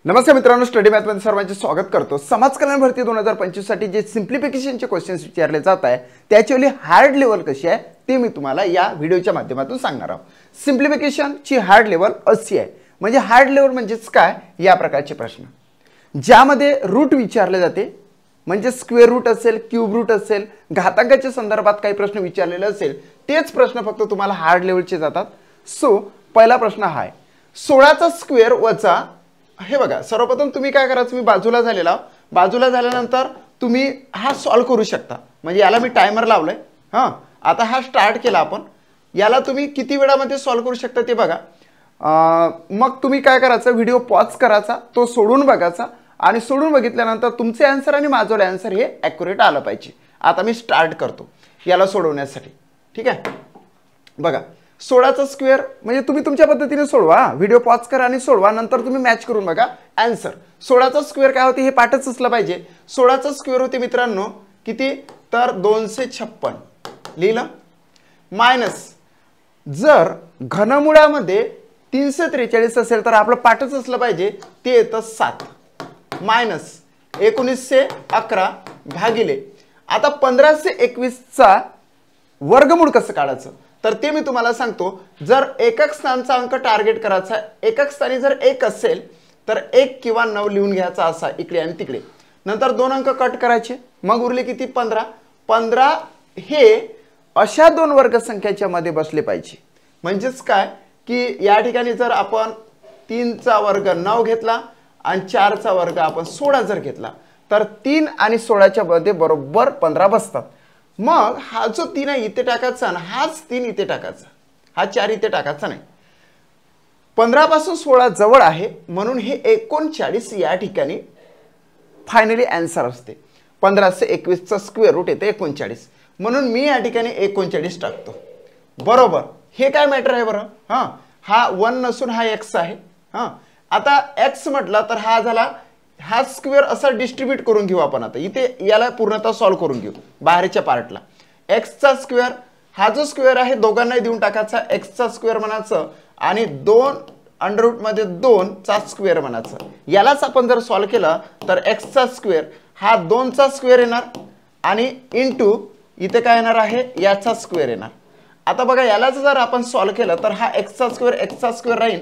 नमस्कार मित्रांनो, study math मध्ये सर्वांचे स्वागत करतो। समाज कल्याण भरती 2025 साठी जे सिंप्लिफिकेशनचे क्वेश्चन्स विचारले जात आहे त्याची हार्ड लेवल कशी आहे ते मी तुम्हाला या व्हिडिओच्या माध्यमातून सांगणार आहोत। सिंप्लिफिकेशनची हार्ड लेवल अशी आहे, म्हणजे हार्ड लेवल म्हणजेच काय, या प्रकारचे प्रश्न ज्यामध्ये रूट विचारले जाते, म्हणजे स्क्वेअर रूट असेल, क्यूब रूट असेल, घातांकाच्या संदर्भात काही प्रश्न विचारलेले असेल, तेच प्रश्न फक्त तुम्हाला हार्ड लेवलचे जातात। सो पहिला प्रश्न हा आहे, 16 चा स्क्वेअर वजा, हे बघा, सर्वप्रथम तुम्ही काय करायचं, मी बाजूला झाल्यानंतर तुम्ही हा सॉल्व करू शकता। म्हणजे याला मी टायमर लावलाय, आता हा स्टार्ट केला आपण, याला तुम्ही किती वेळामध्ये सॉल्व करू शकता ते बघा। मग तुम्ही काय करायचं, व्हिडिओ पॉज करायचा, तो सोडून बघायचा, आणि सोडून बघितल्यानंतर तुमचे आन्सर आणि माझं आन्सर हे ॲक्युरेट आलं पाहिजे। आता मी स्टार्ट करतो याला सोडवण्यासाठी, ठीक आहे। बघा, 16 चा स्क्वेअर म्हणजे तुम्ही तुमच्या पद्धतीने सोडवा, व्हिडिओ पॉज करा आणि सोडवा, नंतर तुम्ही मॅच करून बघा आन्सर। 16 चा स्क्वेअर काय होते हे पाठच असलं पाहिजे। 16 चा स्क्वेअर होते मित्रांनो किती, तर 256 लिहिलं, मायनस जर घनमुळामध्ये 343 असेल तर आपलं पाठच असलं पाहिजे, ते येतं 7, मायनस 1911 भागिले, आता 1521 चा वर्गमूळ कसं काढायचं तर ते मी तुम्हाला सांगतो। जर एकक स्थानचा अंक टार्गेट करायचा, एकक स्थानी जर 1 असेल तर 1 किंवा 9 लिहून घ्यायचा असा इकडे आणि तिकडे, नंतर 2 अंक कट करायचे, मग उरले किती, 15। 15 हे अशा 2 वर्ग संख्याच्या मध्ये बसले पाहिजे। म्हणजेच काय की या ठिकाणी जर आपण 3 चा वर्ग 9 घेतला आणि 4 चा वर्ग आपण 16 जर घेतला तर 3 आणि 16 च्या मध्ये बरोबर 15 बसतात। मग हा जो 3 आहे इथे टाकायचा आणि हाच 3 इथे टाकायचा, हा 4 इथे टाकायचा नाही। 15 पासून 16 जवळ आहे म्हणून हे 39 या ठिकाणी फायनली आन्सर असते। 1521 चा स्क्वेअर रूट येते 39, म्हणून मी या ठिकाणी 39 टाकतो, बरोबर। हे काय मॅटर आहे बरं, हा 1 नसून हा x आहे। आता x म्हटलं तर हा झाला, हा स्क्वेअर असा डिस्ट्रीब्यूट करून घेऊ आपण। आता इथे याला पूर्णतः सॉल्व करून घेऊ बाहेरच्या पार्टला। x चा स्क्वेअर, हा जो स्क्वेअर आहे दोघांनाही देऊन टाकायचा, x चा स्क्वेअर म्हणायचं आणि 2 अंडर रूट मध्ये 2 चा स्क्वेअर म्हणायचं। यालाच आपण जर सॉल्व केलं तर x चा स्क्वेअर हा 2 चा स्क्वेअर येणार आणि इनटू इथे काय येणार आहे, याचा स्क्वेअर येणार। आता बघा, यालाच जर आपण सॉल्व केलं तर हा x चा स्क्वेअर राहील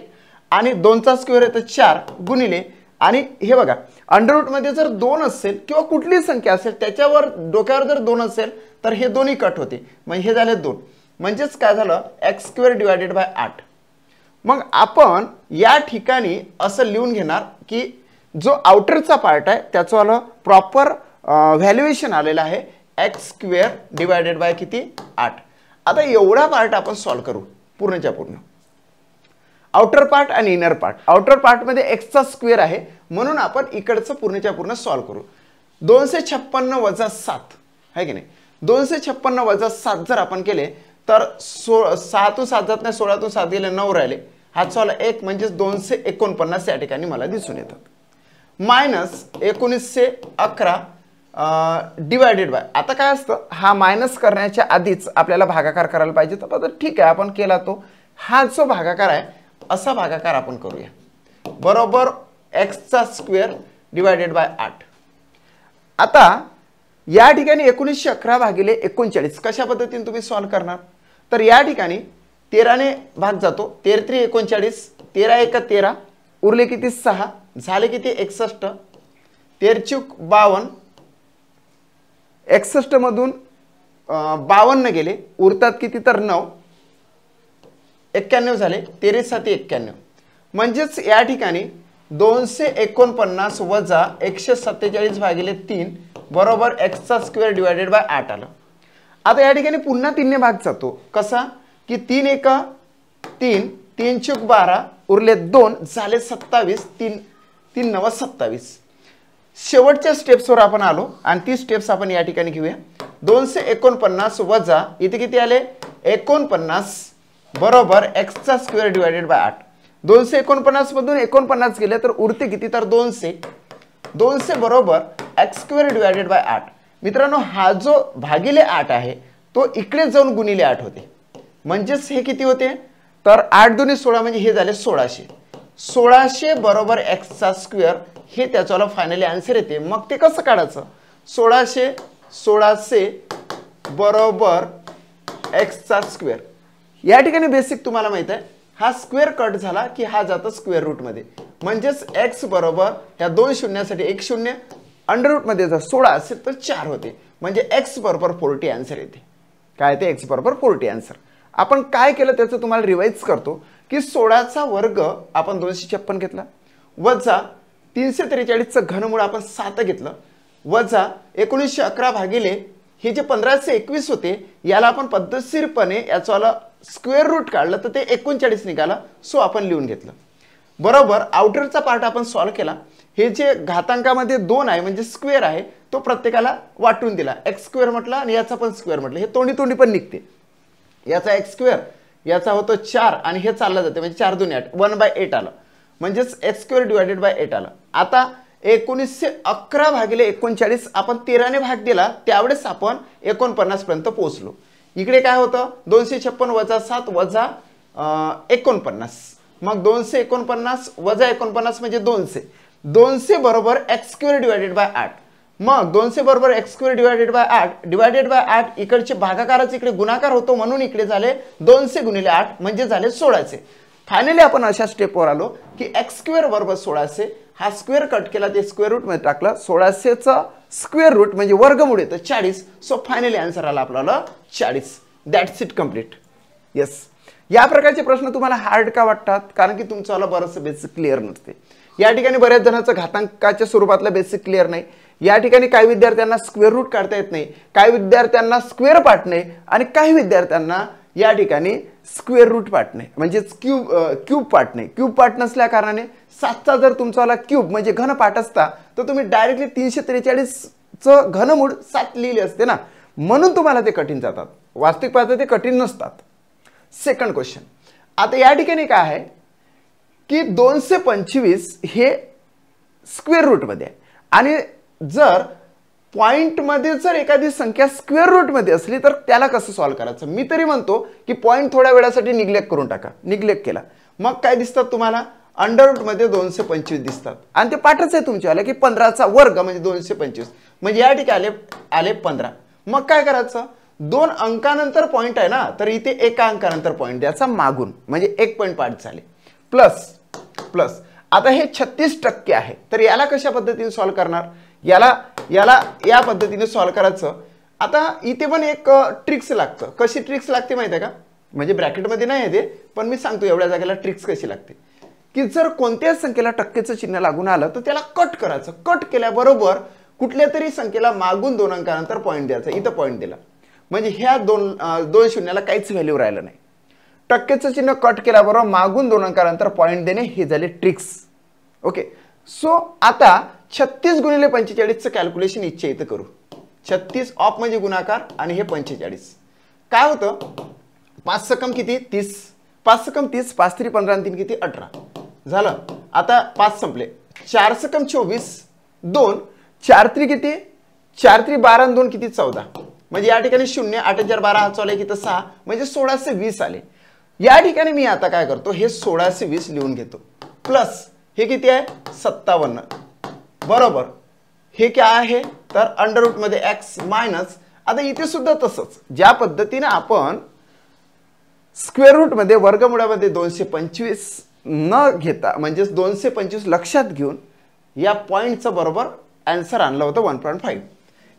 आणि 2 चा स्क्वेअर येतं 4 गुणिले, आणि हे बघा अंडर रूट मध्ये जर 2 असेल किंवा कुठलीही संख्या असेल त्याच्यावर डोक्यावर जर 2 असेल तर हे दोन्ही कट होते, म्हणजे हे झाले 2, म्हणजेच काय झालं, x स्क्वेअर डिवायडेड बाय 8। मग आपण या ठिकाणी असं लिहून घेणार की जो आउटरचा पार्ट आहे त्याचं प्रॉपर व्हॅल्युएशन आलेलं आहे, x स्क्वेअर डिवायडेड बाय किती, 8। आता एवढा पार्ट आपण सॉल्व करू पूर्णच्या पूर्ण, आउटर पार्ट आणि इनर पार्ट। आउटर पार्ट मध्ये x चा स्क्वेअर आहे म्हणून आपण इकडचं पूर्णच्या पूर्ण सॉल्व करू। 256 वजा 7 आहे की नाही, 256 वजा 7 जर आपण केले तर 6 7 जात नाही, 16 7 गेले 9 राहिले, हात सॉल्व 1 म्हणजे 249 या ठिकाणी मला दिसून येतात। मायनस 1911 डिवायडेड बाय, आता काय असतं, हा मायनस करण्याच्या आधीच आपल्याला भागाकार करायला पाहिजे, तर ठीक आहे आपण केला तो, हा जो भागाकार आहे असा भागाकार आपण करूया, बरोबर x चा स्क्वेअर डिवायडेड बाय 8। आता या ठिकाणी 1911 भागिले 39 कशा पद्धतीने तुम्ही सॉल्व करणार, तर या ठिकाणी 13 ने भाग जातो, 13 3 39, 13 1 13, उरले किती 6, झाले किती 61, 13 चूक 52, 61 मधून 52 गेले, उरतात किती तर 9, 91 झाले, 13 7 91, म्हणजेच या ठिकाणी 249 वजा 147 भागिले 3 बरोबर x चा स्क्वेअर डिवायडेड बाय 8 आलं। आता या ठिकाणी पुन्हा 3 ने भाग जातो, कसा की 3 1 3, 3 चूक 12, उरले 2, झाले 27, 3 3 9 27। शेवटच्या स्टेप्सवर आपण आलो आणि ती स्टेप्स आपण या ठिकाणी घेऊया। 249 वजा इथे किती आले 49 बरोबर x चा स्क्वेअर डिवायडेड बाय 8। 249 मधून 49 गेले तर उरते किती तर 200 बरोबर x स्क्वेअर डिवायडेड बाय 8। मित्रांनो, हा जो भागिले 8 आहे तो इकडे जाऊन गुणिले 8 होते, म्हणजेच हे किती होते तर 8 2 16 म्हणजे हे झाले 1600। 1600 बरोबर एक्सचा स्क्वेअर हे त्याच्याला फायनली आन्सर येते. मग ते कसं काढायचं? 1600 बरोबर एक्सचा स्क्वेअर. या ठिकाणी बेसिक तुम्हाला माहित आहे, हा स्क्वेअर कट झाला की हा जातो स्क्वेअर रूट मध्ये. म्हणजेच एक्स बरोबर ह्या दोन शून्यासाठी एक शून्य, अंडर रूट मध्ये जर 16 असेल तर 4 होते. म्हणजे एक्स बरोबर 40 आन्सर येते. काय ते? एक्स बरोबर 40 आन्सर. आपण काय केलं त्याचं तुम्हाला रिवाइज करतो की 16चा वर्ग आपण 256 घेतला, वजा 343चं घनमूळ आपण 7 घेतलं, वजा 1911 भागिले हे जे 1521 होते याला आपण पद्धतशीरपणे याचं स्क्वेअर रूट काढलं तर ते 39 निघाला. सो आपण लिहून घेतलं. बरोबर आउटरचा पार्ट आपण सॉल्व्ह केला. हे जे घातांकामध्ये 2 आहे म्हणजे स्क्वेअर आहे तो प्रत्येकाला वाटून दिला. एक्स स्क्वेअर म्हटलं आणि याचा पण स्क्वेअर म्हटलं. हे तोंडी तोंडी पण निघते. याचा एक्स स्क्वेअर याचा होतो 4 आणि हे चाललं जाते म्हणजे 4 2 8 1/8 आलं. म्हणजेच एक्स स्क्वेअर डिवायडेड बाय 8 आलं. आता 1911 भागिले 39 आपण 13 ने भाग दिला त्यावेळेस आपण 49 पर्यंत पोहोचलो. इकडे काय होतं? 256 वजा 7 वजा 49. मग 249 वजा 49 म्हणजे 200. 200 बरोबर एक्स स्क्वेअर डिवायडेड बाय 8. मग 200 बरोबर x square divided by 8 divided by 8 इकडचे भागाकाराचे इकडे गुणाकार होतो म्हणून इकडे झाले 200 गुणिले 8 म्हणजे झाले 1600. फायनली आपण अशा स्टेपवर आलो की एक्स स्क्वेअर बरोबर 1600. हा स्क्वेअर कट केला ते स्क्वेअर रूट मध्ये टाकलं. 1600चं स्क्वेअर रूट म्हणजे वर्गमूळ येतं 40. सो फायनली आन्सर आला आपल्याला 40. That's it complete. येस. या प्रकारचे प्रश्न तुम्हाला हार्ड का वाटतात? कारण की तुमचं बरंचसं बेसिक क्लिअर नसते. या ठिकाणी बऱ्याच जणांचं घातांकाच्या स्वरूपातलं बेसिक क्लिअर नाही. या ठिकाणी काही विद्यार्थ्यांना स्क्वेअर रूट काढता येत नाही, काही विद्यार्थ्यांना स्क्वेअर पार्ट नाही आणि काही विद्यार्थ्यांना या ठिकाणी स्क्वेअर रूट पार्ट नाही म्हणजेच क्यूब पार्ट नाही. क्यूब पार्ट नसल्या कारणाने 7चा जर तुमचा क्यूब म्हणजे घन पार्ट असता तर तुम्ही डायरेक्टली 343चं घनमूळ 7 लिहिले असते ना, म्हणून तुम्हाला ते कठीण जातात. वास्तविक पाहता ते कठीण नसतात. Second question. आता या ठिकाणी काय आहे की 225 हे स्क्वेअर रूट मध्ये आहे आणि जर पॉइंट मध्ये जर एखादी संख्या स्क्वेअर रूट मध्ये असली तर त्याला कसं सॉल्व्ह करायचं? मी तरी म्हणतो की पॉइंट थोड्या वेळासाठी निग्लेक्ट करून टाका. निग्लेक्ट केला मग काय दिसतात तुम्हाला? अंडर रूट मध्ये 225 दिसतात आणि ते पाठच आहे तुमच्याला की 15चा वर्ग म्हणजे 225 म्हणजे या ठिकाणी आले 15. मग काय करायचं? 2 अंकानंतर पॉइंट आहे ना, तर इथे 1 अंकानंतर पॉइंट द्यायचा मागून म्हणजे 1.5 झाले. प्लस प्लस आता हे 36% आहे तर याला कशा पद्धतीने सॉल्व्ह करणार? याला या पद्धतीने सॉल्व्ह करायचं. आता इथे पण एक ट्रिक्स लागतं. कशी ट्रिक्स लागते माहिती आहे का? म्हणजे ब्रॅकेटमध्ये नाही आहे ते, पण मी सांगतो एवढ्या जागेला ट्रिक्स कशी लागते की जर कोणत्याच संख्येला टक्केचं चिन्ह लागून आलं तर त्याला कट करायचं. कट केल्याबरोबर कुठल्या तरी संख्येला मागून 2 अंकानंतर पॉईंट द्यायचा. इथं पॉईंट दिला म्हणजे ह्या दोन शून्याला काहीच व्हॅल्यू राहिलं नाही. टक्केचं चिन्ह कट केल्याबरोबर मागून 2 अंकानंतर पॉईंट देणे हे झाले ट्रिक्स. ओके. सो आता 36 गुणिले 45चं कॅल्क्युलेशन इच्छा इथं करू. 36 ऑफ म्हणजे गुणाकार आणि हे 45. काय होतं? 5 सकम किती? 30. 5 सकम 30. 5 3 15 आणि 3 किती? 18 झालं. आता 5 संपले. 4 सकम 24. 2 4 3 किती? 4 3 12 आणि 2 किती? 14. म्हणजे या ठिकाणी 0 8 4 12 हात चालू आहे की 6 म्हणजे 1620 आले. या ठिकाणी मी आता काय करतो? हे 1620 लिहून घेतो. प्लस हे किती आहे? 57 बरोबर. हे काय आहे? तर अंडर रूट मध्ये एक्स मायनस. आता इथे सुद्धा तसंच ज्या पद्धतीने आपण स्क्वेअर रूट मध्ये वर्गमुळामध्ये 225 न घेता म्हणजे 225 लक्षात घेऊन या पॉइंटचं बरोबर आन्सर आणलं होतं 1.5.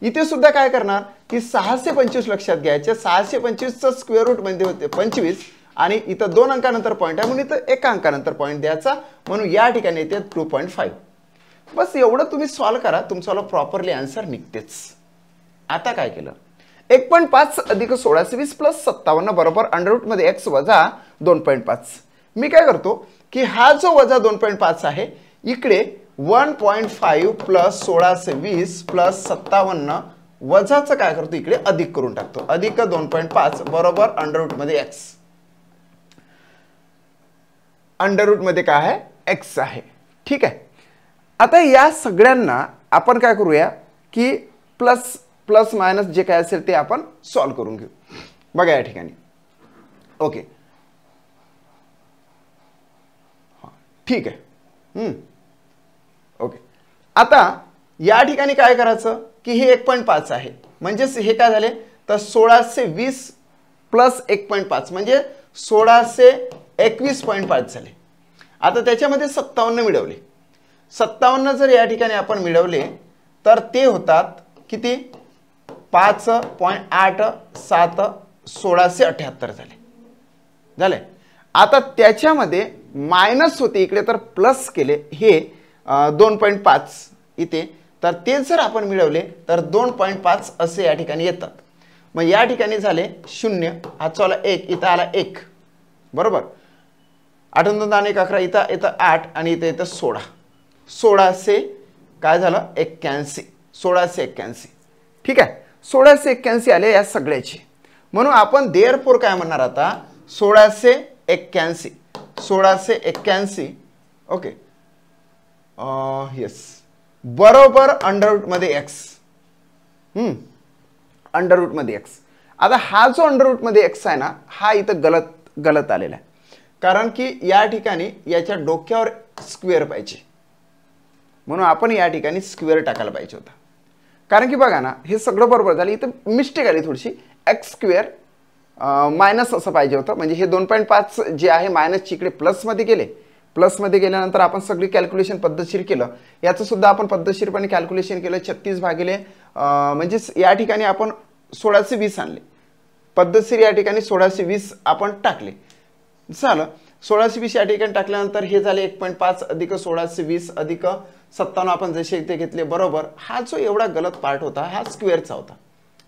इथे सुद्धा काय करणार की 625 लक्षात घ्यायचे. 625चं स्क्वेअर रूट मध्ये होते 25 आणि इथं 2 अंकानंतर पॉइंट आहे म्हणून इथं 1 अंकानंतर पॉइंट द्यायचा म्हणून या ठिकाणी येते 2.5. बस एवढं तुम्ही सॉल्व्ह करा तुमचा प्रॉपरली आन्सर निघतेच. आता काय केलं? 1.5 अधिक 1620 प्लस 57 बरोबर अंडर रूट मध्ये एक्स वजा 2.5. मी काय करतो की हा जो वजा 2.5 आहे इकडे 1.5 प्लस 1620 प्लस 57 वजाचं काय करतो इकडे अधिक करून टाकतो. अधिक 2.5 बरोबर अंडर रूट मध्ये एक्स. अंडर रूट मध्ये काय आहे? एक्स आहे. ठीक आहे. आता या सगळ्यांना आपण काय करूया की प्लस प्लस मायनस जे काय असेल ते आपण सॉल्व्ह करून घेऊ. बघा या ठिकाणी. ओके. ठीक आहे. ओके. आता या ठिकाणी काय करायचं की हे 1.5 आहे, म्हणजेच हे काय झाले तर 1620 प्लस 1.5 म्हणजे 1621.5 झाले. आता त्याच्यामध्ये 57 मिळवले. 57 जर या ठिकाणी आपण मिळवले तर ते होतात किती 5.87 1678 झाले. आता त्याच्यामध्ये मायनस होते इकडे तर प्लस केले हे 2.5 इथे, तर ते जर आपण मिळवले तर 2.5 असे या ठिकाणी येतात. मग या ठिकाणी झाले 0, हा चला 1, इथं आला 1 बरोबर. 8 2 10 1 11 इथं 8 आणि इथं 16. 1600 काय झालं 81. 1681. ठीक आहे. 1681 आले या सगळ्याची. म्हणून आपण देअरफॉर काय म्हणणार आता 1681. 1681 ओके येस बरोबर अंडररूट मध्ये एक्स. अंडररूट मध्ये एक्स. आता हा जो अंडररूट मध्ये एक्स आहे ना हा इथं गलत आलेला आहे, कारण की या ठिकाणी याच्या डोक्यावर स्क्वेअर पाहिजे, म्हणून आपण या ठिकाणी स्क्वेअर टाकायला पाहिजे होता. कारण की बघा ना हे सगळं बरोबर झालं, इथं मिस्टेक आली थोडीशी. एक्स स्क्वेअर मायनस असं पाहिजे होतं, म्हणजे हे 2.5 जे आहे मायनसची इकडे प्लसमध्ये गेले. प्लसमध्ये गेल्यानंतर आपण सगळी कॅल्क्युलेशन पद्धतशीर केलं, याचं सुद्धा आपण पद्धतशीरपणे कॅल्क्युलेशन केलं. 36 भागिले म्हणजेच या ठिकाणी आपण 1620 आणले, पद्धतशीर या ठिकाणी 1620 आपण टाकले. झालं 1620 या ठिकाणी टाकल्यानंतर हे झाले 1.5 अधिक 1620 अधिक 57 आपण जसे इथे घेतले बरोबर. हा जो एवढा गलत पार्ट होता हा स्क्वेअरचा होता,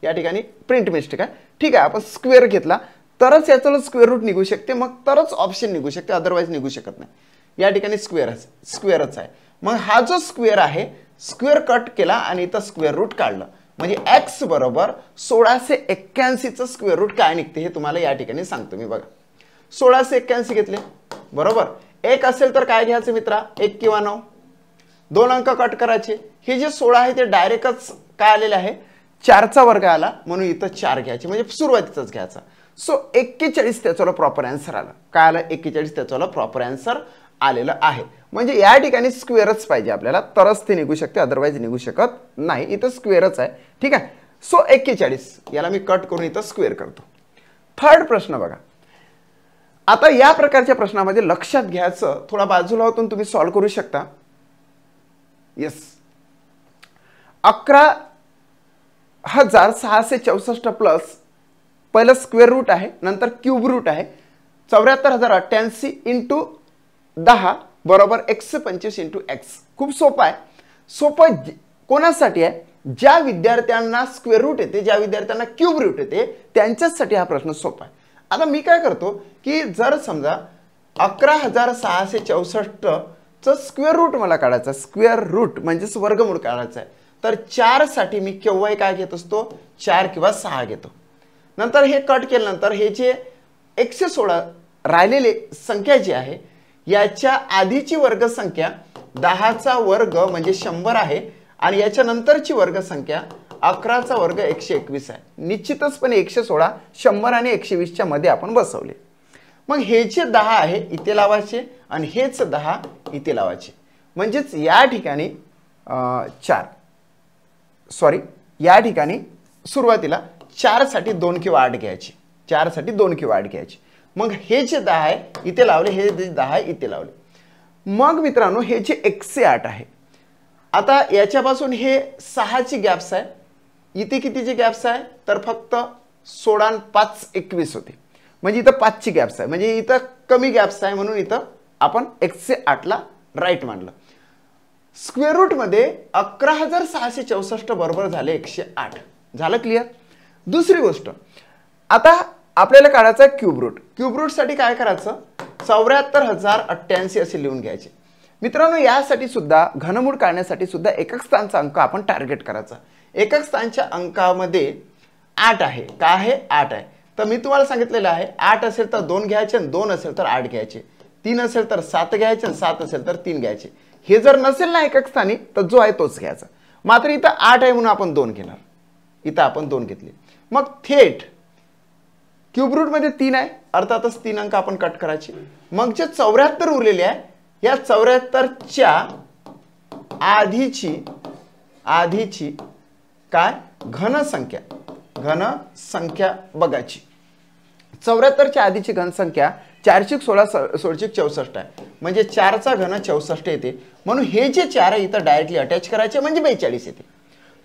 या ठिकाणी प्रिंट मिस्टेक आहे. ठीक आहे, आपण स्क्वेअर घेतला तरच याचं स्क्वेअर रूट निघू शकते, मग तरच ऑप्शन निघू शकते, अदरवाईज निघू शकत नाही. या ठिकाणी स्क्वेअरच आहे. मग हा जो स्क्वेअर आहे स्क्वेअर कट केला आणि इथं स्क्वेअर रूट काढलं, म्हणजे एक्स बरोबर 1681चं स्क्वेअर रूट काय निघते हे तुम्हाला या ठिकाणी सांगतो मी. बघा 1681 घेतले बरोबर. 1 असेल तर काय घ्यायचं मित्रा 1 किंवा 9, 2 अंक कट करायचे. हे जे 16 आहे ते डायरेक्टच काय आलेले आहे 4चा वर्ग आला, म्हणून इथं 4 घ्यायचे, म्हणजे सुरुवातीचाच घ्यायचा. सो 41 त्याचं प्रॉपर आन्सर आलं. काय आलं 41 त्याचं प्रॉपर आन्सर आलेलं आहे. म्हणजे या ठिकाणी स्क्वेअरच पाहिजे आपल्याला, तरच ते निघू शकते, अदरवाईज निघू शकत नाही. इथं स्क्वेअरच आहे. ठीक आहे. सो 41 याला मी कट करून इथं स्क्वेअर करतो. थर्ड प्रश्न बघा. आता या प्रकारच्या प्रश्नामध्ये लक्षात घ्यायचं, थोडा बाजूला होतून तुम्ही सॉल्व्ह करू शकता. येस 11,664 प्लस पहिलं स्क्वेअर रूट आहे, नंतर क्यूब रूट आहे 74,088 इंटू 10 बरोबर 125 इंटू एक्स. खूप सोपं आहे. सोपं कोणासाठी आहे ज्या विद्यार्थ्यांना स्क्वेअर रूट येते, ज्या विद्यार्थ्यांना क्यूब रूट येते त्यांच्यासाठी हा प्रश्न सोपा आहे. आता मी काय करतो की जर समजा 11,664चं स्क्वेअर रूट मला काढायचा, स्क्वेअर रूट म्हणजेच वर्गमूळ काढायचा आहे, तर 4 साठी मी केव्हाही काय घेत असतो 4 किंवा 6 घेतो. नंतर हे कट केल्यानंतर हे जे 116 राहिलेले संख्या जी आहे याच्या आधीची वर्गसंख्या 10चा वर्ग म्हणजे 100 आहे आणि याच्या नंतरची वर्गसंख्या 11चा वर्ग 121 आहे. निश्चितचपणे 116 100 आणि 120च्या मध्ये आपण बसवले. मग हे जे 10 आहे इथे लावायचे आणि हेच 10 इथे लावायचे, म्हणजेच या ठिकाणी या ठिकाणी सुरुवातीला 4 साठी 2 किंवा 8 घ्यायचे, 4 साठी 2 किंवा 8 घ्यायचे. मग हे जे 10 आहे इथे लावले, हे जे 10 आहे इथे लावले. मग मित्रांनो हे जे 108 आहे, आता याच्यापासून हे 6ची गॅप्स आहे, इथे कितीची गॅप्स आहे तर फक्त 16 आणि 5 21 होते, म्हणजे इथं 5ची गॅप्स आहे, म्हणजे इथं कमी गॅप्स आहे, म्हणून इथं आपण 108ला राईट मानलं. स्क्वेअर रूट मध्ये 11,664 बरोबर झाले 108. झालं क्लिअर. दुसरी गोष्ट आता आपल्याला काढायचा क्यूब रूट. क्यूब रूट साठी काय करायचं 74,088 असे लिहून घ्यायचे. मित्रांनो यासाठी सुद्धा घनमूळ काढण्यासाठी सुद्धा एकक स्थानचा अंक आपण टार्गेट करायचा. एकक स्थानच्या अंकामध्ये 8 आहे. काय आहे 8 आहे. तर मी तुम्हाला सांगितलेलं आहे 8 असेल तर 2 घ्यायचे आणि 2 असेल तर 8 घ्यायचे, 3 असेल तर 7 घ्यायचे आणि 7 असेल तर 3 घ्यायचे. हे जर नसेल ना एकक स्थानी तर जो आहे तोच घ्यायचा. मात्र इथं 8 आहे म्हणून आपण 2 घेणार, इथं आपण 2 घेतले. मग थेट क्यूब रूट मध्ये 3 आहे, अर्थातच 3 अंक आपण कट करायचे. मग जे 74 उरलेले आहे या 74च्या आधीची काय घनसंख्या बघायची। 74च्या आधीची घनसंख्या 416 1664 आहे, म्हणजे 4चा घन 64 येते, म्हणून हे जे 4 आहे इथं डायरेक्टली अटॅच करायचे म्हणजे 42 येते।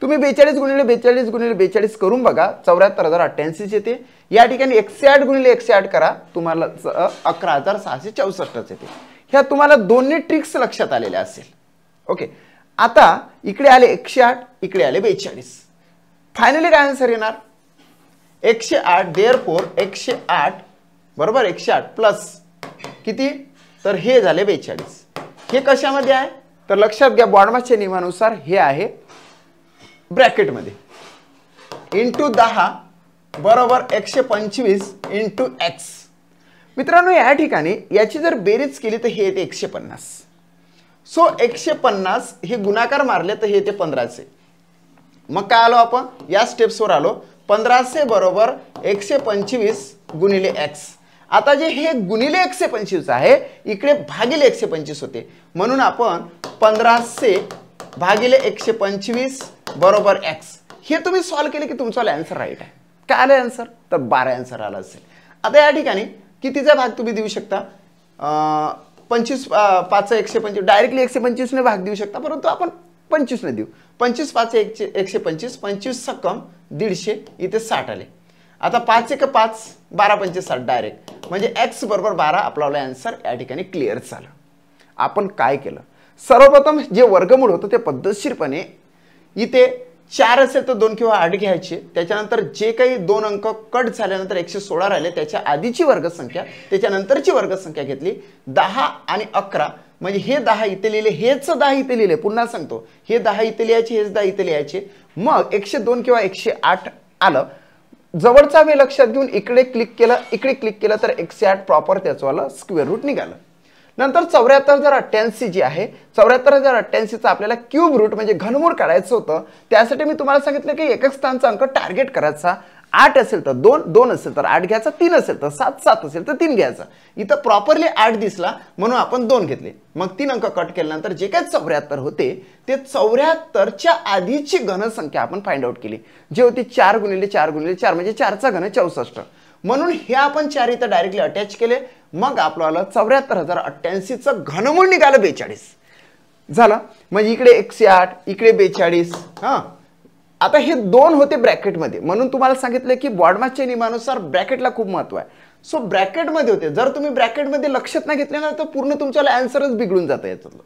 तुम्ही 42 गुणिले 42 गुणिले 42 करून बघा, 74,088 येते। या ठिकाणी 108 गुणिले 108 करा, तुम्हाला 11,664 येते। ह्या तुम्हाला दोन्ही ट्रिक्स लक्षात आलेल्या असेल। ओके, आता इकडे आले 108, इकडे आले 42, फायनली काय आन्सर येणार 108। देअरफॉर 108 बरोबर 108 प्लस किती, तर हे झाले 42। हे कशामध्ये आहे तर लक्षात घ्या, बॉडमासच्या नियमानुसार हे आहे ब्रॅकेटमध्ये, इंटू 10 बरोबर 125 इंटू एक्स। मित्रांनो या ठिकाणी याची जर बेरीज केली तर हे येते 150। सो 150 हे गुणाकार मारले तर हे येते 1500। मग काय आलो आपण या स्टेप्सवर आलो, 1500 बरोबर 125 गुणिले एक्स। आता जे हे गुणिले 125 आहे इकडे भागिले 125 होते, म्हणून आपण 1500 भागिले 125 बरोबर एक्स। हे तुम्ही सॉल्व केले की तुमचा आन्सर राईट आहे। काय आलं आन्सर तर 12 आन्सर आला असेल। आता या ठिकाणी कितीचा भाग तुम्ही देऊ शकता, 25 5 125 डायरेक्टली 125 ने भाग देऊ शकता, परंतु आपण 25 ने देऊ। 25 5 125, 25 सक्कम 150, इथे 60 आले। आता 5 1 5 12 5 60 डायरेक्ट, म्हणजे x बरोबर 12 आपला आन्सर या ठिकाणी क्लिअर झालं। आपण काय केलं, सर्वप्रथम जे वर्गमूळ होतं ते पद्धतशीरपणे इथे 4 असेल तर 2 किंवा 8 घ्यायचे, त्याच्यानंतर जे काही 2 अंक कट झाल्यानंतर 116 राहिले त्याच्या आधीची वर्गसंख्या, त्याच्यानंतरची वर्गसंख्या घेतली 10 आणि 11, म्हणजे हे 10 इथे लिहिले, हेच 10 इथे लिहिले, पुन्हा सांगतो हे 10 इथे लिहायचे, हेच 10 इथे लिहायचे, मग 102 किंवा 108 आलं। जवळचा वेळ लक्षात घेऊन इकडे क्लिक केलं तर 108 प्रॉपर त्याचं स्क्वेअर रूट निघालं। नंतर 74,088 जी आहे, 74,088चा आपल्याला क्यूब रूट म्हणजे घनमूळ काढायचं होतं। त्यासाठी मी तुम्हाला सांगितलं की एकक स्थानचा अंक टार्गेट करायचा, 8 असेल तर 2, 2 असेल तर 8 घ्यायचा, 3 असेल तर 7, 7 असेल तर 3 घ्यायचा। इथं प्रॉपरली 8 दिसला म्हणून आपण 2 घेतले, मग 3 अंक कट केल्यानंतर जे काही 74 होते ते 74च्या आधीची घनसंख्या आपण फाइंड आउट केली, जे होती 4 गुणिले 4 गुणिले 4 म्हणजे 4चा घन 64, म्हणून हे आपण 4 इथं डायरेक्टली अटॅच केले। मग आपल्याला 74,088चं घनमूळ निघालं 42 झालं, म्हणजे इकडे 108 इकडे 42। आता हे 2 होते ब्रॅकेटमध्ये, म्हणून तुम्हाला सांगितलं की बॉडमासच्या नियमानुसार ब्रॅकेटला खूप महत्व आहे। सो ब्रॅकेटमध्ये होते, जर तुम्ही ब्रॅकेटमध्ये लक्षात नाही घेतले ना तर पूर्ण तुमच्याला आन्सरच बिघडून जातं याच्यातलं।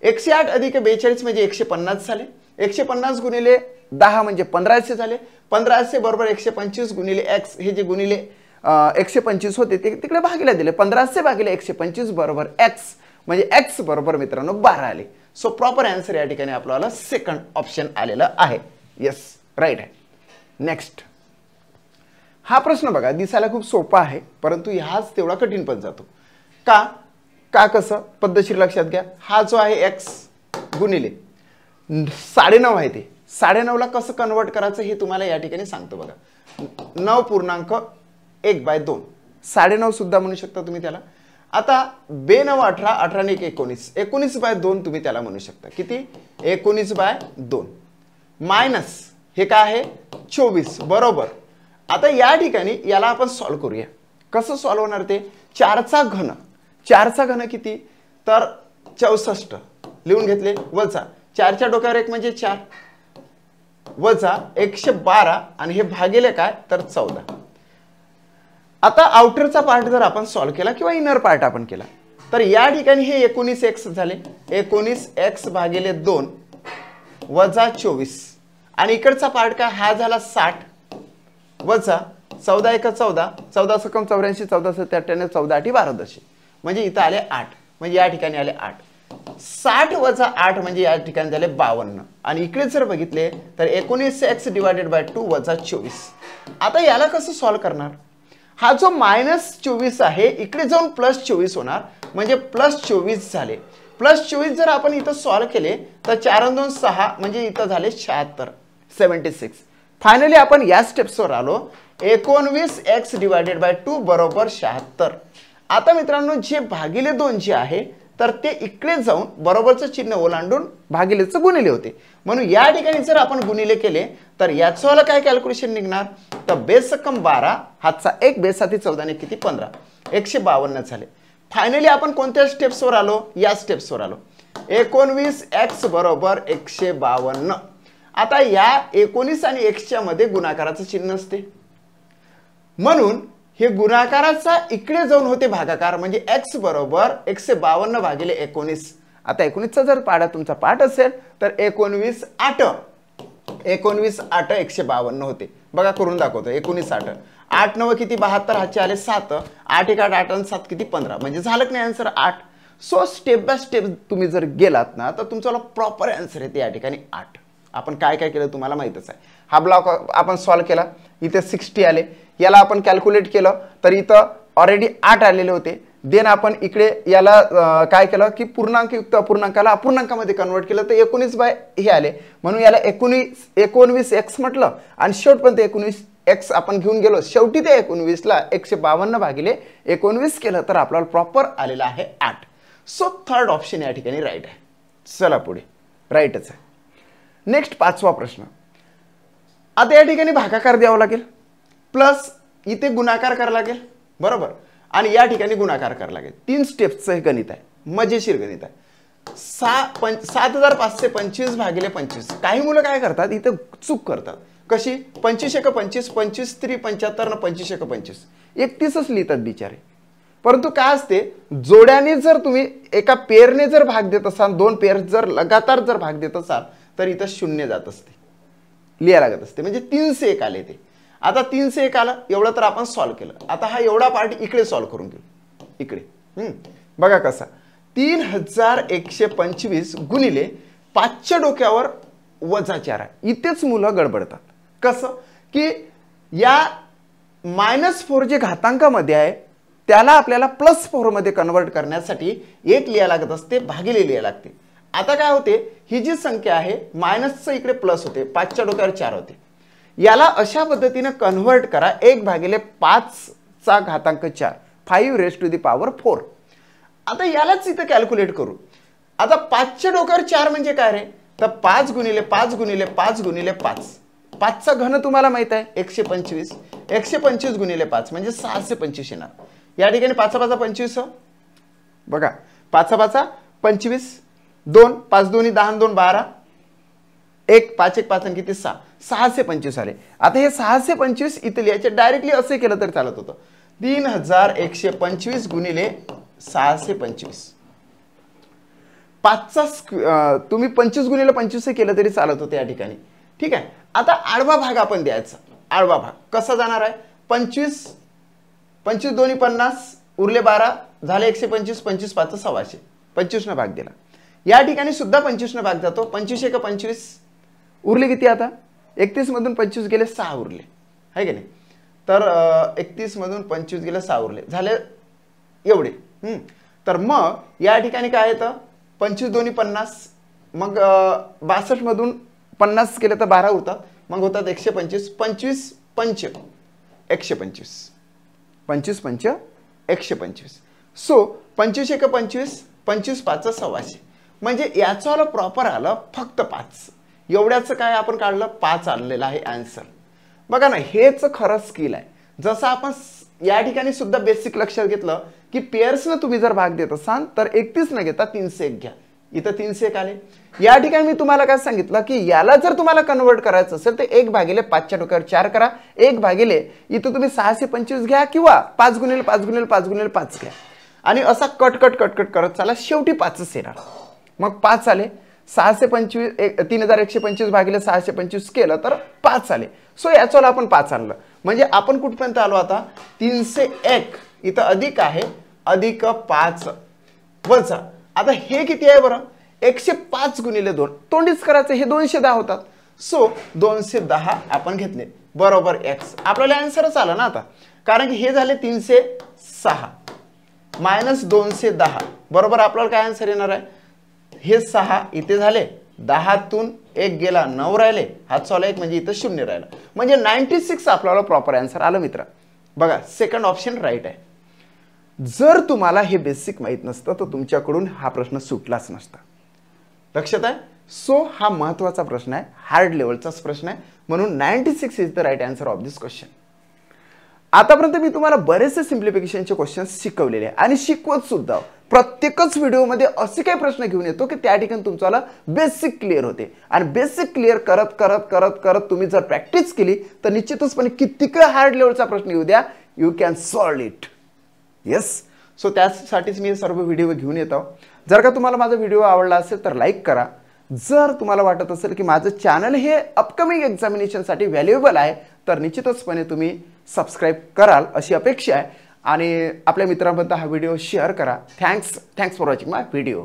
108 अधिक 42 म्हणजे 150 झाले, 150 गुणिले 10 म्हणजे 1500 झाले, 1500 बरोबर 125 गुणिले एक्स, हे जे गुणिले 125 होते ते तिकडे भागीला दिले, 1500 भागिले 125 बरोबर एक्स, म्हणजे एक्स बरोबर मित्रांनो 12 आले। सो प्रॉपर आन्सर या ठिकाणी आपल्याला सेकंड ऑप्शन आलेला आहे। यस राईट आहे। नेक्स्ट हा प्रश्न बघा, दिसायला खूप सोपा आहे परंतु ह्याच तेवढा कठीण पण जातो। का कसं पद्धतशीर लक्षात घ्या, हा जो आहे एक्स गुणिले 9.5 आहे, ते 9.5ला कसं कन्वर्ट करायचं हे तुम्हाला या ठिकाणी सांगतो बघा। 9.1/2 9.5 सुद्धा म्हणू शकता तुम्ही त्याला। आता 2 9 18, 18 1 19, 19/2 तुम्ही त्याला म्हणू शकता। किती 19/2 मायनस हे काय आहे 24 बरोबर। आता या ठिकाणी याला आपण सॉल्व करूया, कसं सॉल्व होणार ते 4चा घन किती तर 64 लिहून घेतले, वजा 4च्या डोक्यावर 1 म्हणजे 4 वजा 112 आणि हे भागिले काय तर 14। आता आउटरचा पार्ट जर आपण सॉल्व केला किंवा इनर पार्ट आपण केला तर या ठिकाणी हे 19x झाले, 19x भागिले 2 वजा 24 आणि इकडचा पार्ट काय हा झाला 60 वजा 14 1 14, 14 सकम 84, 14 7 98, 14 8 12, म्हणजे इथं आले 8, म्हणजे या ठिकाणी आले 8। 60 वजा 8 म्हणजे या ठिकाणी झाले 52 आणि इकडे जर बघितले तर 19x डिवायडेड बाय 2 वजा 24। आता याला कसं सॉल्व करणार, हा जो -24 आहे इकडे जाऊन +24 होणार, म्हणजे +24 झाले। +24 जर आपण इथं सॉल्व केले तर 4 2 6 म्हणजे इथं झाले 76। फायनली आपण या स्टेप्सवर आलो, 19x डिवायडेड बाय 2 बरोबर 76। आता मित्रांनो जे भागिले 2 जे आहे तर ते इकडे जाऊन बरोबरचं चिन्ह ओलांडून भागिलेचं गुणिले होते. म्हणून या ठिकाणी जर आपण गुणिले केले तर याचं काय कॅल्क्युलेशन निघणार, तर बेस रक्कम 12 हातचा 1 बेस हाती 14 ने किती 15, 152 झाले. फायनली आपण कोणत्या स्टेप्सवर आलो, या स्टेप्सवर आलो. 19x बरोबर 152. आता या 19 आणि x च्या मध्ये गुणाकाराचं चिन्ह असते, म्हणून हे गुणाकाराचा इकडे जाऊन होते भागाकार, म्हणजे x बरोबर 152 भागिले 19. आता 19चा जर पाढा तुमचा पाठ असेल तर 19 8 152 होते. बघा करून दाखवतो. 19 8 8 9 किती 72, हातचे आले 7, 8 1 8 आणि 7 किती 15, म्हणजे झालं की नाही answer 8. So step by step तुम्ही जर गेलात ना तर तुमचा प्रॉपर आन्सर येते या ठिकाणी 8. आपण काय काय केलं तुम्हाला माहितच आहे. हा ब्लॉक आपण सॉल्व्ह केला, इथे 60 आले. याला आपण कॅल्क्युलेट केलं तर इथं ऑलरेडी 8 आलेले होते. देन आपण इकडे याला काय केलं की पूर्णांकयुक्त अपूर्णांकाला अपूर्णांकामध्ये कन्वर्ट केलं तर 19 बाय हे आले, म्हणून याला 19x म्हटलं आणि शेवटपर्यंत 19x आपण घेऊन गेलो. शेवटी ते 19ला 152 भागिले 19 केलं तर आपल्याला प्रॉपर आलेला आहे 8. सो थर्ड ऑप्शन या ठिकाणी राईट आहे. चला पुढे, राईटच आहे. नेक्स्ट 5वा प्रश्न. आता या ठिकाणी भागाकार द्यावा लागेल, प्लस इथे गुणाकार करावा लागेल, बरोबर, आणि या ठिकाणी गुणाकार करावा लागेल. 3 स्टेप्सचं हे गणित आहे, मजेशीर गणित आहे. 7525 भागिले 25. काही मुलं काय करतात, इथे चूक करतात. कशी, 25 1 25, 25 3 75 न 25 1 25, 31च लिहितात बिचारे. परंतु काय असते, जोड्याने जर तुम्ही एका पेअरने जर भाग देत असाल, 2 पेअर जर लगातार जर भाग देत असाल तर इथं 0 जात असते, लिहा लागत असते. म्हणजे 301 आले ते. आता 301 आलं, एवढं तर आपण सॉल्व्ह केलं. आता हा एवढा पार्ट इकडे सॉल्व्ह करून घेऊ. इकडे बघा कसा, 3125 गुणिले 5च्या डोक्यावर वजा 4 आहे. इथेच मुलं गडबडतात. कसं की या -4 जे घातांकामध्ये आहे त्याला आपल्याला +4 मध्ये कन्वर्ट करण्यासाठी 1 लिहा लागत असते, भागिले लिहा लागते. आता काय होते, ही जी संख्या आहे मायनसचं इकडे प्लस होते, 5च्या डोक्यावर 4 होते. याला अशा पद्धतीने कन्वर्ट करा, 1/5चा घातांक 4, 5⁴. आता यालाच इथं कॅल्क्युलेट करू. आता 5च्या डोक्यावर 4 म्हणजे काय रे, तर 5 गुणिले 5 गुणिले 5 गुणिले 5. 5चा घन तुम्हाला माहित आहे 125. 125 गुणिले 5 म्हणजे 625 येणार. या ठिकाणी 5 5 25, बघा 5 5 25, 2 5 2 10 2 12, 1 5 1 5 किती 6, 625 आले. आता हे 625 इथे लिहायचे, डायरेक्टली असे केलं तरी चालत होतं. 3125 गुणिले 625. 5चा तुम्ही 25 गुणिले 25 केलं तरी चालत होतं या ठिकाणी. ठीक आहे. आता आडवा भाग आपण द्यायचा. आडवा भाग कसा जाणार आहे, 25 25 2 50 उरले 12 झाले 125, 25 5 100, 25 न भाग दिला. या ठिकाणी सुद्धा 25 न भाग जातो, 25 1 25 उरले किती, आता 31 मधून 25 गेले 6 उरले, आहे की नाही. तर 31 मधून 25 गेले 6 उरले, झाले एवढे. तर मग या ठिकाणी काय येतं, 25 2 50, मग 62 मधून 50 केले तर 12 उरतात, मग होतात 125, 25 5 125, 25 5 125. सो 25 1 25, 25 5 100, म्हणजे याचं प्रॉपर आलं फक्त 5. एवढ्याचं काय आपण काढलं, 5 आलेलं आहे आन्सर. बघा ना, हेच खरं स्किल आहे. जसं आपण या ठिकाणी सुद्धा बेसिक लक्षात घेतलं की पेअर्सनं तुम्ही जर भाग देत असाल तर 31 न घेता 301 घ्या. इथं 301 आले. या ठिकाणी मी तुम्हाला काय सांगितलं की याला जर तुम्हाला कन्वर्ट करायचं असेल तर 1/5च्या डोक्यावर 4 करा, 1 इथं तुम्ही 625 घ्या किंवा 5 गुणिले 5 गुणिले 5 गुणिले 5 घ्या आणि असा कट कट कट कट करत चला, शेवटी 5च येणार. मग 5 आले. 625 3125 भागिले 625 केलं तर 5 आले. सो याच्याला आपण 5 आणलं, म्हणजे आपण कुठपर्यंत आलो आता, 301. इथं अधिक आहे, अधिक 5 वजा, आता हे किती आहे बरं, 105 गुणिले 2, तोंडीच करायचं, हे 210 होतात. सो 210 आपण घेतले, बरोबर x. आपल्याला आन्सरच आला ना आता, कारण की हे झाले 306 मायनस 210, बरोबर आपल्याला काय आन्सर येणार आहे, हे 6 इथे झाले, 10तून 1 गेला, 9 राहिले, हातचा 1 म्हणजे इथं 0 राहिलं, म्हणजे 96 आपल्याला प्रॉपर आन्सर आलं मित्र. बघा सेकंड ऑप्शन राईट आहे. जर तुम्हाला हे बेसिक माहीत नसतं तर तुमच्याकडून हा प्रश्न सुटलाच नसता. लक्षात आहे. सो हा महत्त्वाचा प्रश्न आहे, हार्ड लेवलचाच प्रश्न आहे, म्हणून 96 is the right answer of this question. आतापर्यंत मी तुम्हाला बरेचसे सिम्प्लिफिकेशनचे क्वेश्चन्स शिकवलेले आहे आणि शिकवत सुद्धा. प्रत्येकच व्हिडिओमध्ये असे काही प्रश्न घेऊन येतो की त्या ठिकाणी तुमच्याला बेसिक क्लिअर होते आणि बेसिक क्लिअर करत करत करत करत तुम्ही जर प्रॅक्टिस केली तर निश्चितचपणे कितीक हार्ड लेवलचा प्रश्न येऊ द्या, you can solve it. Yes. So त्यासाठीच मी सर्व व्हिडिओ घेऊन येतो. जर का तुम्हाला माझा व्हिडिओ आवडला असेल तर लाईक करा. जर तुम्हाला वाटत असेल की माझं चॅनल हे अपकमिंग एक्झामिनेशनसाठी व्हॅल्युएबल आहे तर निश्चितचपणे तुम्ही सबस्क्राईब कराल अशी अपेक्षा आहे आणि आपल्या मित्रांपर्यंत हा व्हिडिओ शेअर करा. Thanks for watching my video.